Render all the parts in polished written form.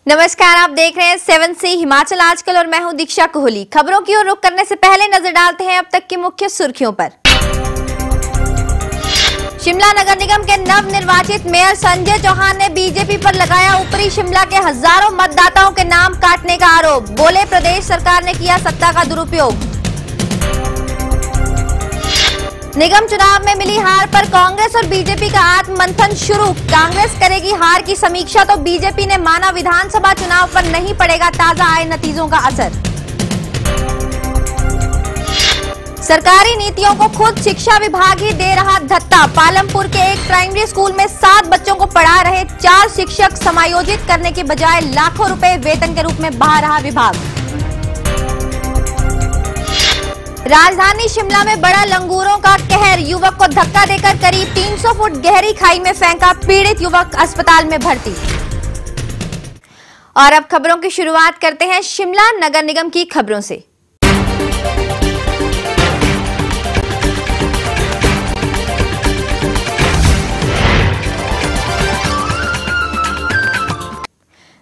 नमस्कार, आप देख रहे हैं 7C हिमाचल आजकल और मैं हूं दीक्षा कोहली। खबरों की ओर रुख करने से पहले नजर डालते हैं अब तक की मुख्य सुर्खियों पर। शिमला नगर निगम के नव निर्वाचित मेयर संजय चौहान ने बीजेपी पर लगाया ऊपरी शिमला के हजारों मतदाताओं के नाम काटने का आरोप। बोले, प्रदेश सरकार ने किया सत्ता का दुरुपयोग। निगम चुनाव में मिली हार पर कांग्रेस और बीजेपी का आत्ममंथन शुरू। कांग्रेस करेगी हार की समीक्षा तो बीजेपी ने माना विधानसभा चुनाव पर नहीं पड़ेगा ताजा आए नतीजों का असर। सरकारी नीतियों को खुद शिक्षा विभाग ही दे रहा धत्ता। पालमपुर के एक प्राइमरी स्कूल में 7 बच्चों को पढ़ा रहे 4 शिक्षक समायोजित करने के बजाय लाखों रुपए वेतन के रूप में बहा रहा विभाग। राजधानी शिमला में बड़ा लंगूरों का कहर। युवक को धक्का देकर करीब 300 फुट गहरी खाई में फेंका। पीड़ित युवक अस्पताल में भर्ती। और अब खबरों की शुरुआत करते हैं शिमला नगर निगम की खबरों से।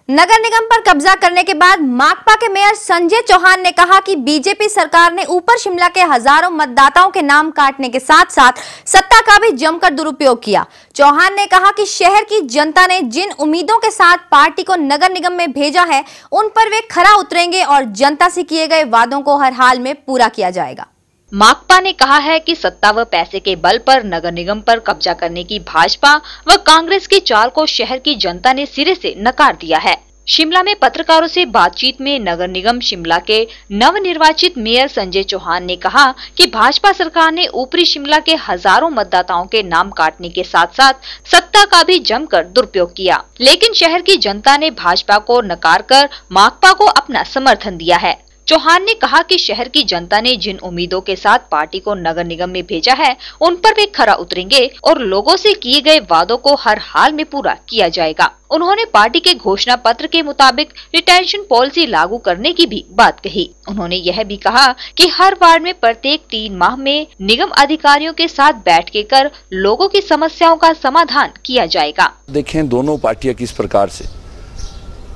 नगर निगम पर कब्जा करने के बाद माकपा के मेयर संजय चौहान ने कहा कि बीजेपी सरकार ने ऊपर शिमला के हजारों मतदाताओं के नाम काटने के साथ साथ सत्ता का भी जमकर दुरुपयोग किया। चौहान ने कहा कि शहर की जनता ने जिन उम्मीदों के साथ पार्टी को नगर निगम में भेजा है उन पर वे खरा उतरेंगे और जनता से किए गए वादों को हर हाल में पूरा किया जाएगा। माकपा ने कहा है कि सत्ता व पैसे के बल पर नगर निगम पर कब्जा करने की भाजपा व कांग्रेस की चाल को शहर की जनता ने सिरे से नकार दिया है। शिमला में पत्रकारों से बातचीत में नगर निगम शिमला के नवनिर्वाचित मेयर संजय चौहान ने कहा कि भाजपा सरकार ने ऊपरी शिमला के हजारों मतदाताओं के नाम काटने के साथ साथ सत्ता का भी जमकर दुरुपयोग किया, लेकिन शहर की जनता ने भाजपा को नकार कर माकपा को अपना समर्थन दिया है। चौहान ने कहा कि शहर की जनता ने जिन उम्मीदों के साथ पार्टी को नगर निगम में भेजा है उन पर वे खरा उतरेंगे और लोगों से किए गए वादों को हर हाल में पूरा किया जाएगा। उन्होंने पार्टी के घोषणा पत्र के मुताबिक रिटेंशन पॉलिसी लागू करने की भी बात कही। उन्होंने यह भी कहा कि हर वार्ड में प्रत्येक 3 माह में निगम अधिकारियों के साथ बैठ के कर लोगों की समस्याओं का समाधान किया जाएगा। देखें दोनों पार्टियां किस प्रकार से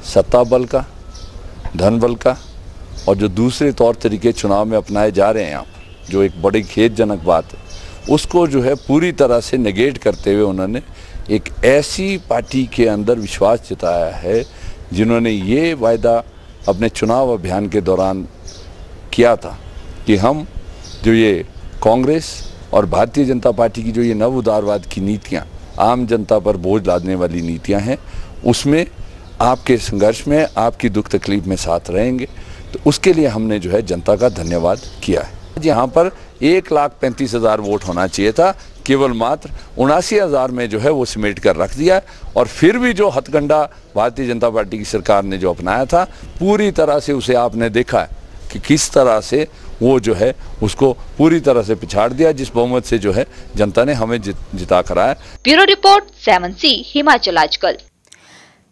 सत्ता बल का, धन बल का और जो दूसरे तौर तरीके चुनाव में अपनाए जा रहे हैं यहाँ, जो एक बड़ी खेदजनक बात है, उसको जो है पूरी तरह से नेगेट करते हुए उन्होंने एक ऐसी पार्टी के अंदर विश्वास जताया है जिन्होंने ये वायदा अपने चुनाव अभियान के दौरान किया था कि हम जो ये कांग्रेस और भारतीय जनता पार्टी की जो ये नव उदारवाद की नीतियाँ, आम जनता पर बोझ लादने वाली नीतियाँ हैं, उसमें आपके संघर्ष में, आपकी दुख तकलीफ में साथ रहेंगे। तो उसके लिए हमने जो है जनता का धन्यवाद किया है। यहाँ पर 1,35,000 वोट होना चाहिए था, केवल मात्र 79,000 में जो है वो सिमेट कर रख दिया। और फिर भी जो हथकंडा भारतीय जनता पार्टी की सरकार ने जो अपनाया था, पूरी तरह से उसे आपने देखा है कि किस तरह से वो जो है उसको पूरी तरह से पिछाड़ दिया, जिस बहुमत से जो है जनता ने हमें जिता कराया। ब्यूरो रिपोर्ट 7C हिमाचल आजकल।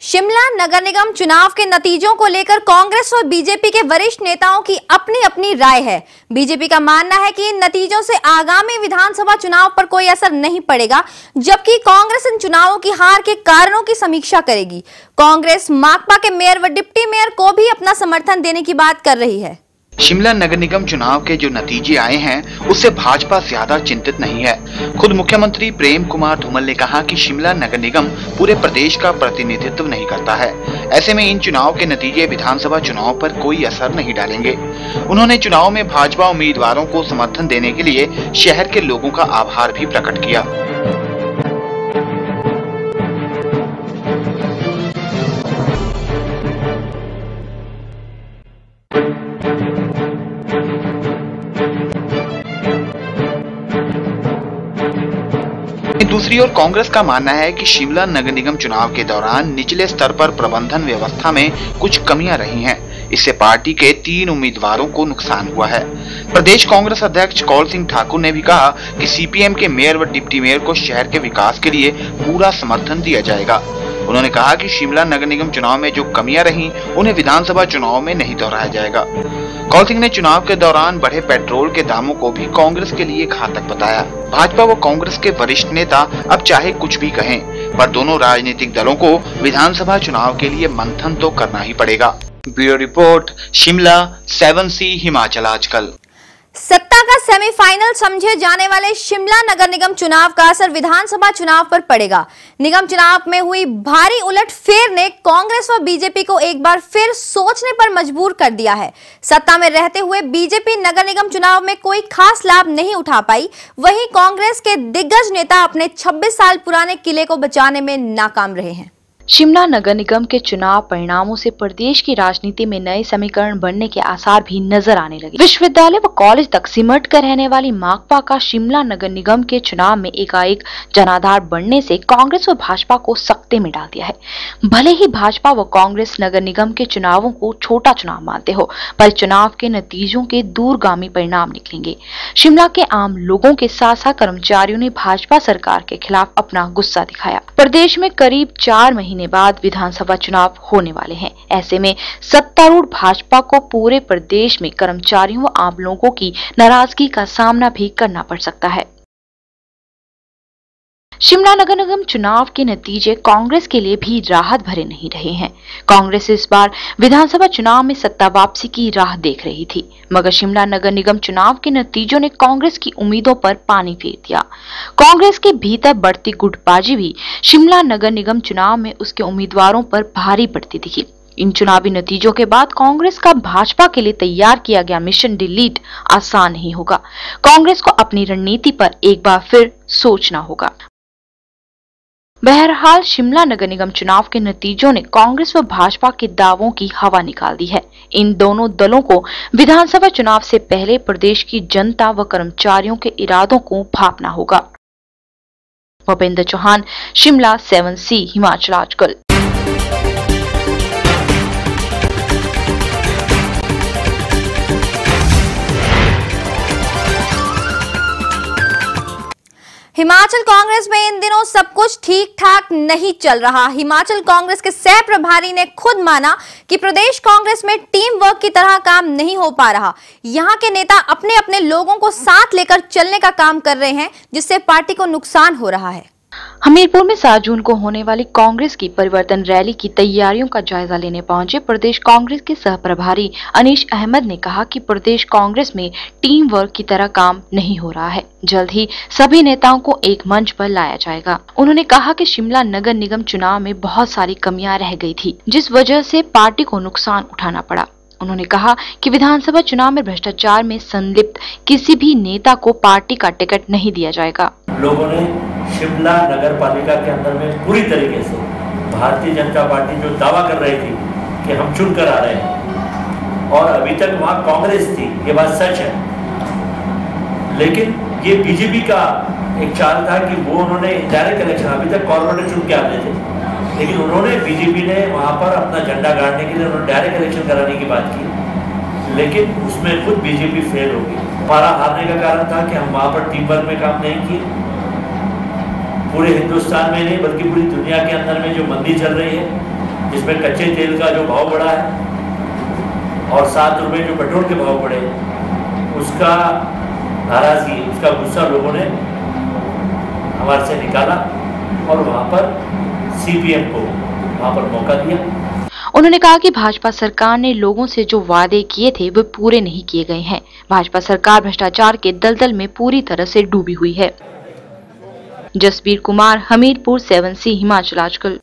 शिमला नगर निगम चुनाव के नतीजों को लेकर कांग्रेस और बीजेपी के वरिष्ठ नेताओं की अपनी अपनी राय है। बीजेपी का मानना है कि इन नतीजों से आगामी विधानसभा चुनाव पर कोई असर नहीं पड़ेगा, जबकि कांग्रेस इन चुनावों की हार के कारणों की समीक्षा करेगी। कांग्रेस माकपा के मेयर व डिप्टी मेयर को भी अपना समर्थन देने की बात कर रही है। शिमला नगर निगम चुनाव के जो नतीजे आए हैं उससे भाजपा ज्यादा चिंतित नहीं है। खुद मुख्यमंत्री प्रेम कुमार धूमल ने कहा कि शिमला नगर निगम पूरे प्रदेश का प्रतिनिधित्व नहीं करता है। ऐसे में इन चुनाव के नतीजे विधानसभा चुनाव पर कोई असर नहीं डालेंगे। उन्होंने चुनाव में भाजपा उम्मीदवारों को समर्थन देने के लिए शहर के लोगों का आभार भी प्रकट किया। दूसरी ओर कांग्रेस का मानना है कि शिमला नगर निगम चुनाव के दौरान निचले स्तर पर प्रबंधन व्यवस्था में कुछ कमियां रही हैं। इससे पार्टी के 3 उम्मीदवारों को नुकसान हुआ है। प्रदेश कांग्रेस अध्यक्ष कौल सिंह ठाकुर ने भी कहा कि सीपीएम के मेयर व डिप्टी मेयर को शहर के विकास के लिए पूरा समर्थन दिया जाएगा। उन्होंने कहा कि शिमला नगर निगम चुनाव में जो कमियां रहीं, उन्हें विधानसभा चुनाव में नहीं दोहराया जाएगा। कौल सिंह ने चुनाव के दौरान बढ़े पेट्रोल के दामों को भी कांग्रेस के लिए घातक बताया। भाजपा व कांग्रेस के वरिष्ठ नेता अब चाहे कुछ भी कहें, पर दोनों राजनीतिक दलों को विधानसभा चुनाव के लिए मंथन तो करना ही पड़ेगा। Bureau report, Shimla, 7C Himachal आजकल। सत्ता का सेमीफाइनल समझे जाने वाले शिमला नगर निगम चुनाव का असर विधानसभा चुनाव पर पड़ेगा। निगम चुनाव में हुई भारी उलटफेर ने कांग्रेस व बीजेपी को एक बार फिर सोचने पर मजबूर कर दिया है। सत्ता में रहते हुए बीजेपी नगर निगम चुनाव में कोई खास लाभ नहीं उठा पाई, वहीं कांग्रेस के दिग्गज नेता अपने 26 साल पुराने किले को बचाने में नाकाम रहे हैं। शिमला नगर निगम के चुनाव परिणामों से प्रदेश की राजनीति में नए समीकरण बनने के आसार भी नजर आने लगे। विश्वविद्यालय व कॉलेज तक सिमट कर रहने वाली माकपा का शिमला नगर निगम के चुनाव में एकाएक जनाधार बढ़ने से कांग्रेस व भाजपा को सकते में डाल दिया है। भले ही भाजपा व कांग्रेस नगर निगम के चुनावों को छोटा चुनाव मानते हो, पर चुनाव के नतीजों के दूरगामी परिणाम निकलेंगे। शिमला के आम लोगों के साथ साथ कर्मचारियों ने भाजपा सरकार के खिलाफ अपना गुस्सा दिखाया। प्रदेश में करीब 4 महीने बाद विधानसभा चुनाव होने वाले हैं। ऐसे में सत्तारूढ़ भाजपा को पूरे प्रदेश में कर्मचारियों व आम लोगों की नाराजगी का सामना भी करना पड़ सकता है। शिमला नगर निगम चुनाव के नतीजे कांग्रेस के लिए भी राहत भरे नहीं रहे हैं। कांग्रेस इस बार विधानसभा चुनाव में सत्ता वापसी की राह देख रही थी, मगर शिमला नगर निगम चुनाव के नतीजों ने कांग्रेस की उम्मीदों पर पानी फेर दिया। कांग्रेस के भीतर बढ़ती गुटबाजी भी शिमला नगर निगम चुनाव में उसके उम्मीदवारों पर भारी पड़ती दिखी। इन चुनावी नतीजों के बाद कांग्रेस का भाजपा के लिए तैयार किया गया मिशन डिलीट आसान नहीं होगा। कांग्रेस को अपनी रणनीति पर एक बार फिर सोचना होगा। बहरहाल शिमला नगर निगम चुनाव के नतीजों ने कांग्रेस व भाजपा के दावों की हवा निकाल दी है। इन दोनों दलों को विधानसभा चुनाव से पहले प्रदेश की जनता व कर्मचारियों के इरादों को भांपना होगा। भूपेंद्र चौहान, शिमला, 7C हिमाचल आजकल। हिमाचल कांग्रेस में इन दिनों सब कुछ ठीक ठाक नहीं चल रहा। हिमाचल कांग्रेस के सह प्रभारी ने खुद माना कि प्रदेश कांग्रेस में टीम वर्क की तरह काम नहीं हो पा रहा। यहां के नेता अपने अपने लोगों को साथ लेकर चलने का काम कर रहे हैं, जिससे पार्टी को नुकसान हो रहा है। हमीरपुर में 7 जून को होने वाली कांग्रेस की परिवर्तन रैली की तैयारियों का जायजा लेने पहुंचे प्रदेश कांग्रेस के सह प्रभारी अनीश अहमद ने कहा कि प्रदेश कांग्रेस में टीम वर्क की तरह काम नहीं हो रहा है। जल्द ही सभी नेताओं को एक मंच पर लाया जाएगा। उन्होंने कहा कि शिमला नगर निगम चुनाव में बहुत सारी कमियां रह गई थी, जिस वजह से पार्टी को नुकसान उठाना पड़ा। उन्होंने कहा कि विधानसभा चुनाव में भ्रष्टाचार में संलिप्त किसी भी नेता को पार्टी का टिकट नहीं दिया जाएगा। लोगों ने शिमला नगर पालिका के अंदर में पूरी तरीके से भारतीय जनता पार्टी जो दावा कर रही थी कि हम चुन कर आ रहे हैं, और अभी तक वहाँ कांग्रेस थी, ये बात सच है। लेकिन ये बीजेपी का एक चाल था कि वो उन्होंने डायरेक्ट इलेक्शन, अभी तक कॉर्पोरेटर चुन के आते थे, लेकिन उन्होंने बीजेपी ने वहाँ पर अपना झंडा गाड़ने के लिए उन्होंने डायरेक्ट इलेक्शन कराने की बात की, लेकिन उसमें खुद बीजेपी फेल हो गई। हमारा हारने का कारण था कि हम वहाँ पर टीम वर्क में काम नहीं किए। पूरे हिंदुस्तान में नहीं बल्कि पूरी दुनिया के अंदर में जो मंदी चल रही है, जिसमें कच्चे तेल का जो भाव बढ़ा है और 7 रुपये जो पेट्रोल के भाव बढ़े, उसका नाराजगी, उसका गुस्सा लोगों ने हमारे से निकाला और वहाँ पर सीपीएम को वहाँ पर मौका दिया। उन्होंने कहा कि भाजपा सरकार ने लोगों से जो वादे किए थे वे पूरे नहीं किए गए हैं। भाजपा सरकार भ्रष्टाचार के दलदल में पूरी तरह से डूबी हुई है। जसबीर कुमार, हमीरपुर, 7C हिमाचल आजकल।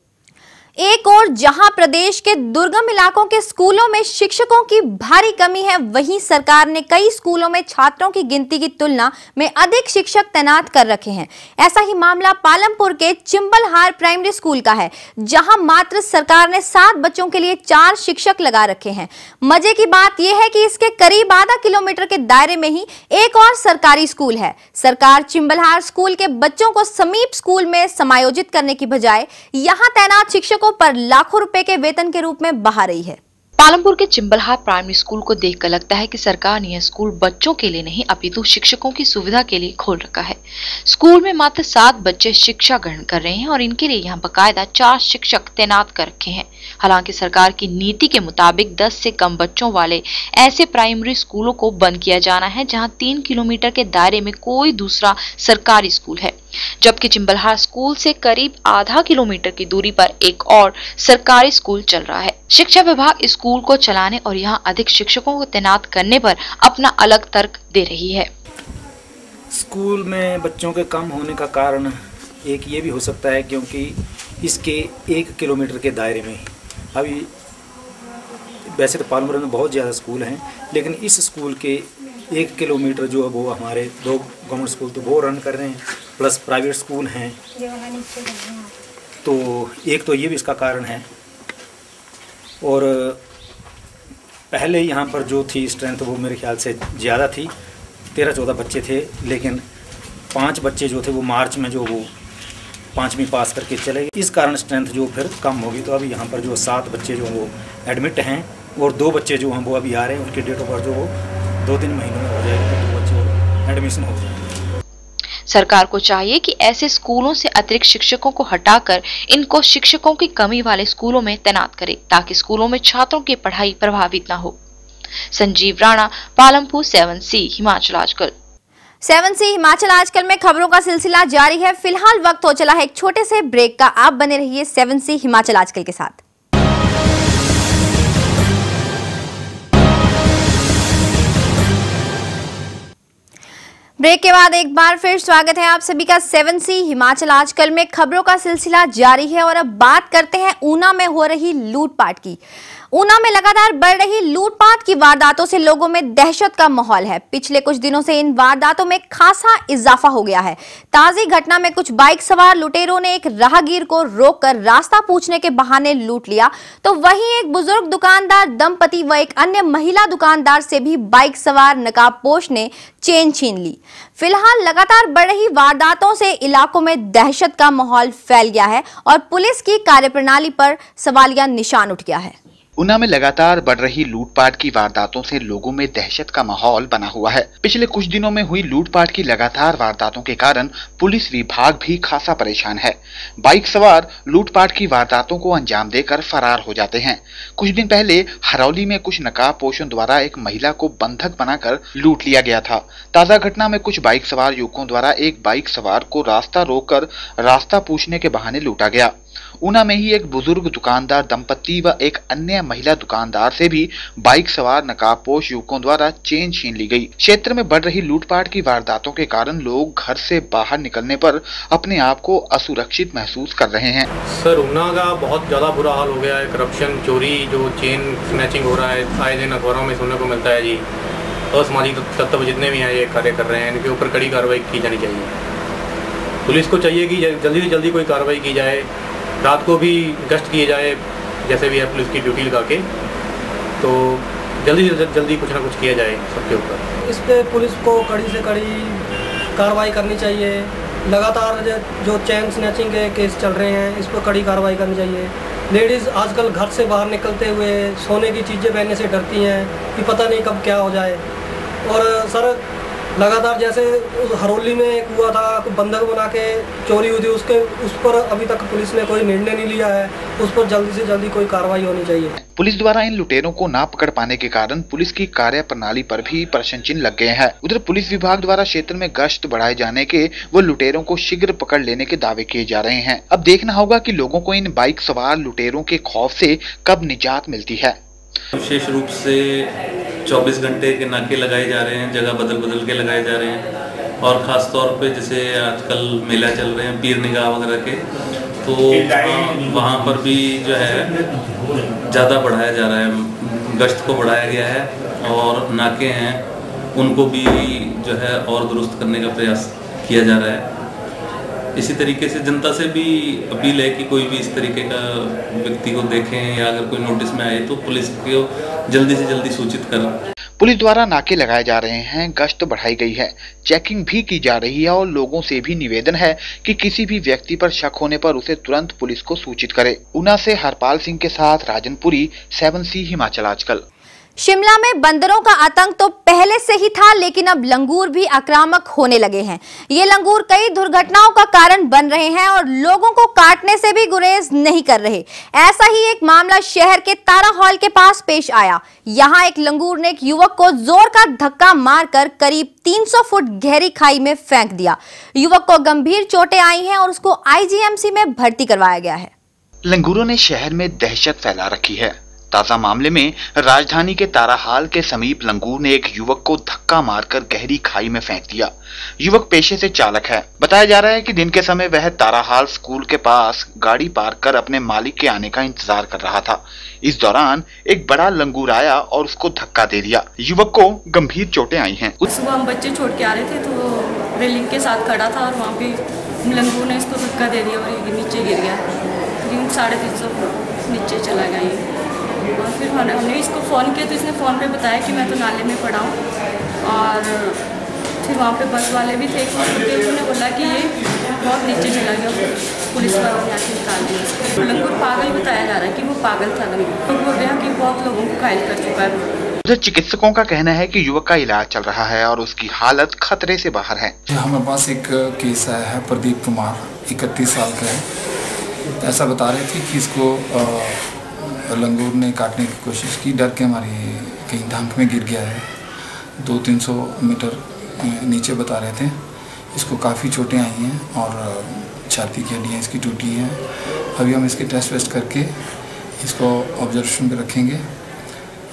एक और जहां प्रदेश के दुर्गम इलाकों के स्कूलों में शिक्षकों की भारी कमी है, वहीं सरकार ने कई स्कूलों में छात्रों की गिनती की तुलना में अधिक शिक्षक तैनात कर रखे हैं। ऐसा ही मामला पालमपुर के चिंबलहार प्राइमरी स्कूल का है, जहां मात्र सरकार ने 7 बच्चों के लिए 4 शिक्षक लगा रखे हैं। मजे की बात यह है कि इसके करीब आधा किलोमीटर के दायरे में ही एक और सरकारी स्कूल है। सरकार चिंबलहार स्कूल के बच्चों को समीप स्कूल में समायोजित करने की बजाय यहां तैनात शिक्षकों पर लाखों रुपए के वेतन के रूप में बहा रही है। पालमपुर के चिंबलहार प्राइमरी स्कूल को देखकर लगता है कि सरकार ने यह स्कूल बच्चों के लिए नहीं अपितु शिक्षकों की सुविधा के लिए खोल रखा है। स्कूल में मात्र 7 बच्चे शिक्षा ग्रहण कर रहे हैं और इनके लिए यहाँ बकायदा 4 शिक्षक तैनात कर रखे हैं। हालांकि सरकार की नीति के मुताबिक 10 से कम बच्चों वाले ऐसे प्राइमरी स्कूलों को बंद किया जाना है जहाँ 3 किलोमीटर के दायरे में कोई दूसरा सरकारी स्कूल है, जबकि चिंबलहार स्कूल से करीब आधा किलोमीटर की दूरी पर एक और सरकारी स्कूल चल रहा है। शिक्षा विभाग स्कूल को चलाने और यहाँ अधिक शिक्षकों को तैनात करने पर अपना अलग तर्क दे रही है। स्कूल में बच्चों के कम होने का कारण एक ये भी हो सकता है क्योंकि इसके 1 किलोमीटर के दायरे में अभी वैसे तो पालमपुर में बहुत ज़्यादा स्कूल हैं, लेकिन इस स्कूल के 1 किलोमीटर जो है वो हमारे 2 गवर्नमेंट स्कूल तो वो रन कर रहे हैं, प्लस प्राइवेट स्कूल हैं। तो एक तो ये भी इसका कारण है। और पहले यहाँ पर जो थी स्ट्रेंथ वो मेरे ख्याल से ज़्यादा थी, 13-14 बच्चे थे, लेकिन 5 बच्चे जो थे वो मार्च में जो वो 5वीं पास करके चले गए। इस कारण स्ट्रेंथ जो फिर कम होगी। तो अभी यहाँ पर जो 7 बच्चे जो वो एडमिट हैं और 2 बच्चे जो हैं वो अभी आ रहे हैं, उनके डेट ऑफ बर्थ जो वो 2-3 महीनों में हो जाएगी, तो 2 बच्चे एडमिशन हो जाएंगे। सरकार को चाहिए कि ऐसे स्कूलों से अतिरिक्त शिक्षकों को हटाकर इनको शिक्षकों की कमी वाले स्कूलों में तैनात करे ताकि स्कूलों में छात्रों की पढ़ाई प्रभावित न हो। संजीव राणा, पालमपुर 7C हिमाचल आजकल। 7C हिमाचल आजकल में खबरों का सिलसिला जारी है। फिलहाल वक्त हो चला है एक छोटे से ब्रेक का। आप बने रहिए 7C हिमाचल आजकल के साथ। ब्रेक के बाद एक बार फिर स्वागत है आप सभी का 7C हिमाचल आजकल में। खबरों का सिलसिला जारी है और अब बात करते हैं ऊना में हो रही लूटपाट की। ऊना में लगातार बढ़ रही लूटपाट की वारदातों से लोगों में दहशत का माहौल है। पिछले कुछ दिनों से इन वारदातों में खासा इजाफा हो गया है। ताजी घटना में कुछ बाइक सवार लुटेरों ने एक राहगीर को रोककर रास्ता पूछने के बहाने लूट लिया, तो वहीं एक बुजुर्ग दुकानदार दंपति व एक अन्य महिला दुकानदार से भी बाइक सवार नकाबपोश ने चेन छीन ली। फिलहाल लगातार बढ़ रही वारदातों से इलाकों में दहशत का माहौल फैल गया है और पुलिस की कार्यप्रणाली पर सवालिया निशान उठ गया है। ऊना में लगातार बढ़ रही लूटपाट की वारदातों से लोगों में दहशत का माहौल बना हुआ है। पिछले कुछ दिनों में हुई लूटपाट की लगातार वारदातों के कारण पुलिस विभाग भी खासा परेशान है। बाइक सवार लूटपाट की वारदातों को अंजाम देकर फरार हो जाते हैं। कुछ दिन पहले हरौली में कुछ नकाबपोशों द्वारा एक महिला को बंधक बनाकर लूट लिया गया था। ताजा घटना में कुछ बाइक सवार युवकों द्वारा एक बाइक सवार को रास्ता रोककर रास्ता पूछने के बहाने लूटा गया। ऊना में ही एक बुजुर्ग दुकानदार दंपति व एक अन्य महिला दुकानदार से भी बाइक सवार नकाबपोश युवकों द्वारा चेन छीन ली गई। क्षेत्र में बढ़ रही लूटपाट की वारदातों के कारण लोग घर से बाहर निकलने पर अपने आप को असुरक्षित महसूस कर रहे हैं। सर, ऊना का बहुत ज्यादा बुरा हाल हो गया है। करप्शन, चोरी, जो चेन स्नैचिंग हो रहा है, आए दिन अखबारों में सुनने को मिलता है जी। असामाजिक तत्व जितने भी हैं ये कार्य कर रहे हैं, इनके ऊपर कड़ी कार्रवाई की जानी चाहिए। पुलिस को चाहिए कि जल्दी से जल्दी कोई कार्रवाई की जाए। रात को भी गश्त किए जाए, जैसे भी है पुलिस की ड्यूटी लगा के, तो जल्दी से जल्दी कुछ ना कुछ किया जाए सबके ऊपर। इस पे पुलिस को कड़ी से कड़ी कार्रवाई करनी चाहिए। लगातार जो चेन स्नैचिंग के केस चल रहे हैं, इस पर कड़ी कार्रवाई करनी चाहिए। लेडीज़ आजकल घर से बाहर निकलते हुए सोने की चीज़ें पहनने से डरती हैं कि पता नहीं कब क्या हो जाए। और सर, लगातार जैसे हरौली में एक हुआ था, बंधक बना के चोरी हुई थी, उस पर अभी तक पुलिस ने कोई निर्णय नहीं लिया है। उस पर जल्दी से जल्दी कोई कार्रवाई होनी चाहिए। पुलिस द्वारा इन लुटेरों को ना पकड़ पाने के कारण पुलिस की कार्य प्रणाली पर भी प्रश्न चिन्ह लग गए हैं। उधर पुलिस विभाग द्वारा क्षेत्र में गश्त बढ़ाए जाने के व लुटेरों को शीघ्र पकड़ लेने के दावे किए जा रहे हैं। अब देखना होगा कि लोगों को इन बाइक सवार लुटेरों के खौफ से कब निजात मिलती है। विशेष रूप से 24 घंटे के नाके लगाए जा रहे हैं, जगह बदल बदल के लगाए जा रहे हैं। और ख़ास तौर पे जैसे आजकल मेला चल रहे हैं पीर निगाह वगैरह के, तो वहाँ पर भी जो है ज़्यादा बढ़ाया जा रहा है, गश्त को बढ़ाया गया है। और नाके हैं उनको भी जो है और दुरुस्त करने का प्रयास किया जा रहा है। इसी तरीके से जनता से भी अपील है कि कोई भी इस तरीके का व्यक्ति को देखें या अगर कोई नोटिस में आए तो पुलिस को जल्दी से जल्दी सूचित करें। पुलिस द्वारा नाके लगाए जा रहे हैं, गश्त बढ़ाई गई है, चेकिंग भी की जा रही है और लोगों से भी निवेदन है कि किसी भी व्यक्ति पर शक होने पर उसे तुरंत पुलिस को सूचित करे। ऊना से हरपाल सिंह के साथ राजनपुरी, 7C हिमाचल आजकल। शिमला में बंदरों का आतंक तो पहले से ही था, लेकिन अब लंगूर भी आक्रामक होने लगे हैं। ये लंगूर कई दुर्घटनाओं का कारण बन रहे हैं और लोगों को काटने से भी गुरेज नहीं कर रहे। ऐसा ही एक मामला शहर के तारा हॉल के पास पेश आया। यहाँ एक लंगूर ने एक युवक को जोर का धक्का मारकर करीब 300 फुट गहरी खाई में फेंक दिया। युवक को गंभीर चोटें आई हैं और उसको IGMC में भर्ती करवाया गया है। लंगूरों ने शहर में दहशत फैला रखी है। ताजा मामले में राजधानी के ताराहाल के समीप लंगूर ने एक युवक को धक्का मारकर गहरी खाई में फेंक दिया। युवक पेशे से चालक है। बताया जा रहा है कि दिन के समय वह ताराहाल स्कूल के पास गाड़ी पार्क कर अपने मालिक के आने का इंतजार कर रहा था। इस दौरान एक बड़ा लंगूर आया और उसको धक्का दे दिया। युवक को गंभीर चोटें आई हैं। सुबह हम बच्चे छोड़ के आ रहे थे तो वो रेलिंग के साथ खड़ा था और वहाँ पे लंगूर ने इसको धक्का दे दिया और ये नीचे गिर गया। 350 फुट नीचे चला गया ये। और फिर हमने इसको फ़ोन किया तो इसने फ़ोन पे बताया कि मैं तो नाले में पड़ा हूँ। और फिर वहाँ पे बस वाले भी थे, उन्होंने बोला कि ये बहुत नीचे चला गया। पुलिस वालों ने आके निकाल दिया। लंगूर पागल बताया जा रहा है कि वो पागल था। लंगूर तो बोल रहे हैं कि बहुत लोगों को घायल कर चुका है। उधर चिकित्सकों का कहना है कि युवक का इलाज चल रहा है और उसकी हालत खतरे से बाहर है। हमारे पास एक केस आया है, प्रदीप कुमार 31 साल का है। ऐसा बता रहे थे कि इसको लंगूर ने काटने की कोशिश की, डर के मारे कहीं ढंक में गिर गया है। 200-300 मीटर नीचे बता रहे थे। इसको काफ़ी चोटें आई हैं और छाती की हड्डियाँ इसकी टूटी हैं। अभी हम इसके टेस्ट वेस्ट करके इसको ऑब्जर्वेशन पे रखेंगे।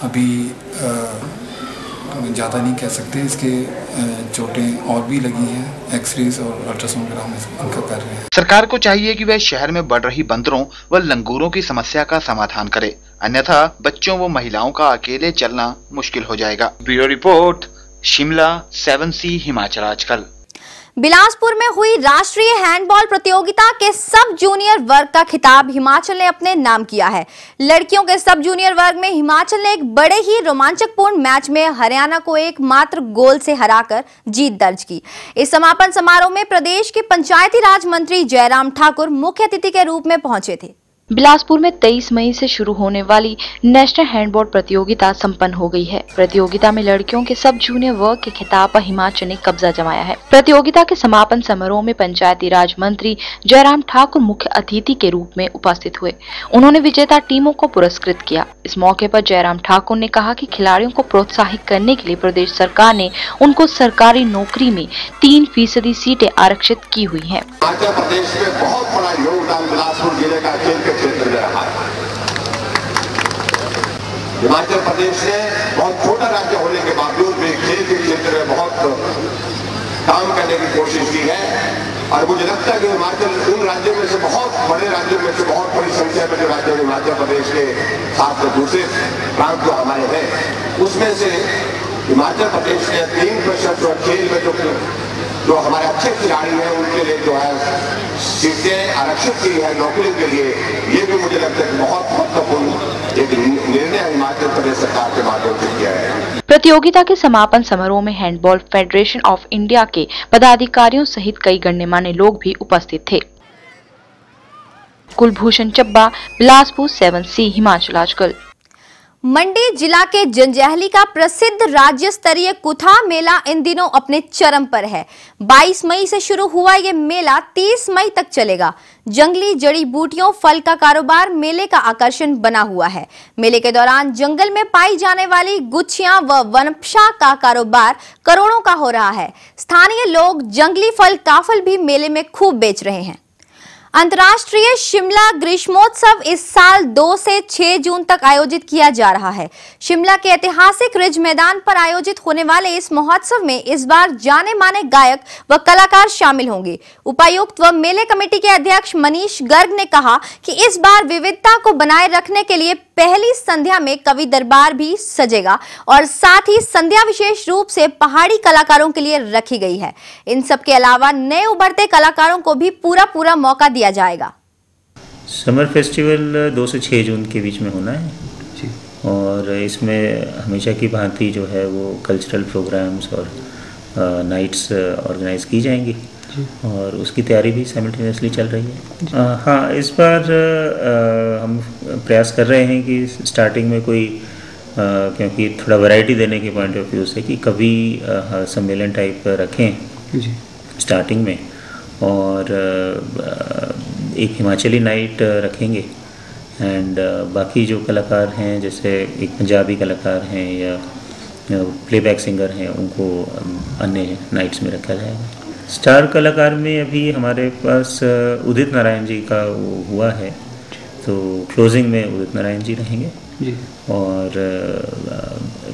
अभी ज़्यादा नहीं कह सकते, इसके चोटें और भी लगी हैं। एक्सरेज और अल्ट्रासोनोग्राम इनका कर रहे हैं। सरकार को चाहिए कि वह शहर में बढ़ रही बंदरों व लंगूरों की समस्या का समाधान करे, अन्यथा बच्चों व महिलाओं का अकेले चलना मुश्किल हो जाएगा। Bureau report, Shimla, 7C Himachal आजकल। बिलासपुर में हुई राष्ट्रीय हैंडबॉल प्रतियोगिता के सब जूनियर वर्ग का खिताब हिमाचल ने अपने नाम किया है। लड़कियों के सब जूनियर वर्ग में हिमाचल ने एक बड़े ही रोमांचकपूर्ण मैच में हरियाणा को एकमात्र गोल से हराकर जीत दर्ज की। इस समापन समारोह में प्रदेश के पंचायती राज मंत्री जयराम ठाकुर मुख्य अतिथि के रूप में पहुंचे थे। बिलासपुर में 23 मई से शुरू होने वाली नेशनल हैंडबॉल प्रतियोगिता संपन्न हो गई है। प्रतियोगिता में लड़कियों के सब जूनियर वर्ग के खिताब पर हिमाचल ने कब्जा जमाया है। प्रतियोगिता के समापन समारोह में पंचायती राज मंत्री जयराम ठाकुर मुख्य अतिथि के रूप में उपस्थित हुए। उन्होंने विजेता टीमों को पुरस्कृत किया। इस मौके पर जयराम ठाकुर ने कहा कि खिलाड़ियों को प्रोत्साहित करने के लिए प्रदेश सरकार ने उनको सरकारी नौकरी में 3% सीटें आरक्षित की हुई है। हिमाचल प्रदेश में बहुत बड़ा योगदान बिलासपुर जिले का खेल के क्षेत्र में रहा है। हिमाचल प्रदेश ने बहुत छोटा राज्य होने के बावजूद भी खेल के क्षेत्र में बहुत काम करने की कोशिश की है। और मुझे लगता है कि हिमाचल उन राज्यों में से बहुत बड़े राज्यों में से बहुत बड़ी संख्या में जो राज्य हिमाचल प्रदेश के साथ दूसरे प्रांत जो हमारे हैं उसमें से हिमाचल प्रदेश ने 3% जो खेल में जो हमारे अच्छे खिलाड़ी हैं उनके लिए जो है सीटें आरक्षित की है नौकरी के लिए। ये भी मुझे लगता है कि बहुत महत्वपूर्ण एक निर्णय हिमाचल प्रदेश सरकार के माध्यम से किया है। प्रतियोगिता के समापन समारोह में हैंडबॉल फेडरेशन ऑफ इंडिया के पदाधिकारियों सहित कई गणमान्य लोग भी उपस्थित थे। कुलभूषण चब्बा, बिलासपुर, 7C हिमाचल आजकल। मंडी जिला के जंजैहली का प्रसिद्ध राज्य स्तरीय कुथा मेला इन दिनों अपने चरम पर है। 22 मई से शुरू हुआ ये मेला 30 मई तक चलेगा। जंगली जड़ी बूटियों, फल का कारोबार मेले का आकर्षण बना हुआ है। मेले के दौरान जंगल में पाई जाने वाली गुच्छियां व वनपशा का कारोबार करोड़ों का हो रहा है। स्थानीय लोग जंगली फल काफल भी मेले में खूब बेच रहे हैं। अंतर्राष्ट्रीय शिमला ग्रीष्मोत्सव इस साल 2 से 6 जून तक आयोजित किया जा रहा है। शिमला के ऐतिहासिक रिज मैदान पर आयोजित होने वाले इस महोत्सव में इस बार जाने माने गायक व कलाकार शामिल होंगे। उपायुक्त व मेले कमेटी के अध्यक्ष मनीष गर्ग ने कहा कि इस बार विविधता को बनाए रखने के लिए पहली संध्या में कवि दरबार भी सजेगा और साथ ही संध्या विशेष रूप से पहाड़ी कलाकारों के लिए रखी गई है। इन सब के अलावा नए उभरते कलाकारों को भी पूरा मौका दिया जाएगा। समर फेस्टिवल 2 से 6 जून के बीच में होना है जी। और इसमें हमेशा की भांति जो है वो कल्चरल प्रोग्राम्स और नाइट्स ऑर्गेनाइज की जाएंगी और उसकी तैयारी भी साइमल्टेनियसली चल रही है। हाँ, इस बार हम प्रयास कर रहे हैं कि स्टार्टिंग में कोई क्योंकि थोड़ा वैरायटी देने के पॉइंट ऑफ व्यू से कि कभी सम्मेलन टाइप रखें स्टार्टिंग में और एक हिमाचली नाइट रखेंगे एंड बाकी जो कलाकार हैं जैसे एक पंजाबी कलाकार हैं या प्लेबैक सिंगर हैं उनको अन्य नाइट्स में रखा जाएगा। स्टार कलाकार में अभी हमारे पास उदित नारायण जी का वो हुआ है, तो क्लोजिंग में उदित नारायण जी रहेंगे जी। और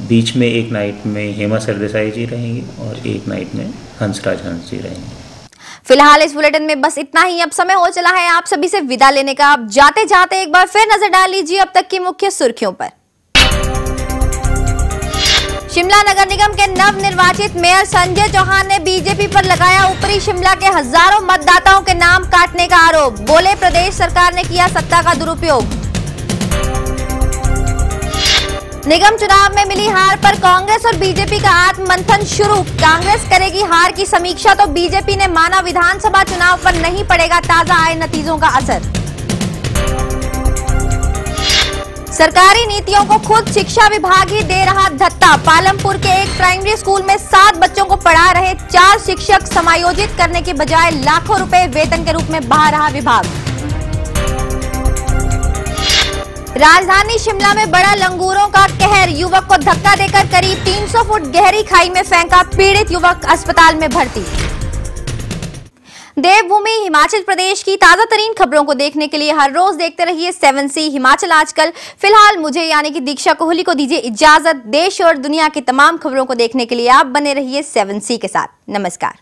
बीच में एक नाइट में हेमा सरदेसाई जी रहेंगी और एक नाइट में हंसराज हंस जी रहेंगे। फिलहाल इस बुलेटिन में बस इतना ही। अब समय हो चला है आप सभी से विदा लेने का। आप जाते जाते एक बार फिर नजर डाल लीजिए अब तक की मुख्य सुर्खियों पर। शिमला नगर निगम के नव निर्वाचित मेयर संजय चौहान ने बीजेपी पर लगाया ऊपरी शिमला के हजारों मतदाताओं के नाम काटने का आरोप। बोले प्रदेश सरकार ने किया सत्ता का दुरुपयोग। निगम चुनाव में मिली हार पर कांग्रेस और बीजेपी का आत्ममंथन शुरू। कांग्रेस करेगी हार की समीक्षा तो बीजेपी ने माना विधानसभा चुनाव पर नहीं पड़ेगा ताजा आए नतीजों का असर। सरकारी नीतियों को खुद शिक्षा विभाग ही दे रहा धत्ता। पालमपुर के एक प्राइमरी स्कूल में 7 बच्चों को पढ़ा रहे 4 शिक्षक समायोजित करने के बजाय लाखों रुपए वेतन के रूप में बहा रहा विभाग। राजधानी शिमला में बड़ा लंगूरों का कहर। युवक को धक्का देकर करीब 300 फुट गहरी खाई में फेंका। पीड़ित युवक अस्पताल में भर्ती। देवभूमि हिमाचल प्रदेश की ताजा तरीन खबरों को देखने के लिए हर रोज देखते रहिए 7C हिमाचल आजकल। फिलहाल मुझे यानी कि दीक्षा कोहली को दीजिए इजाजत। देश और दुनिया की तमाम खबरों को देखने के लिए आप बने रहिए 7C के साथ। नमस्कार।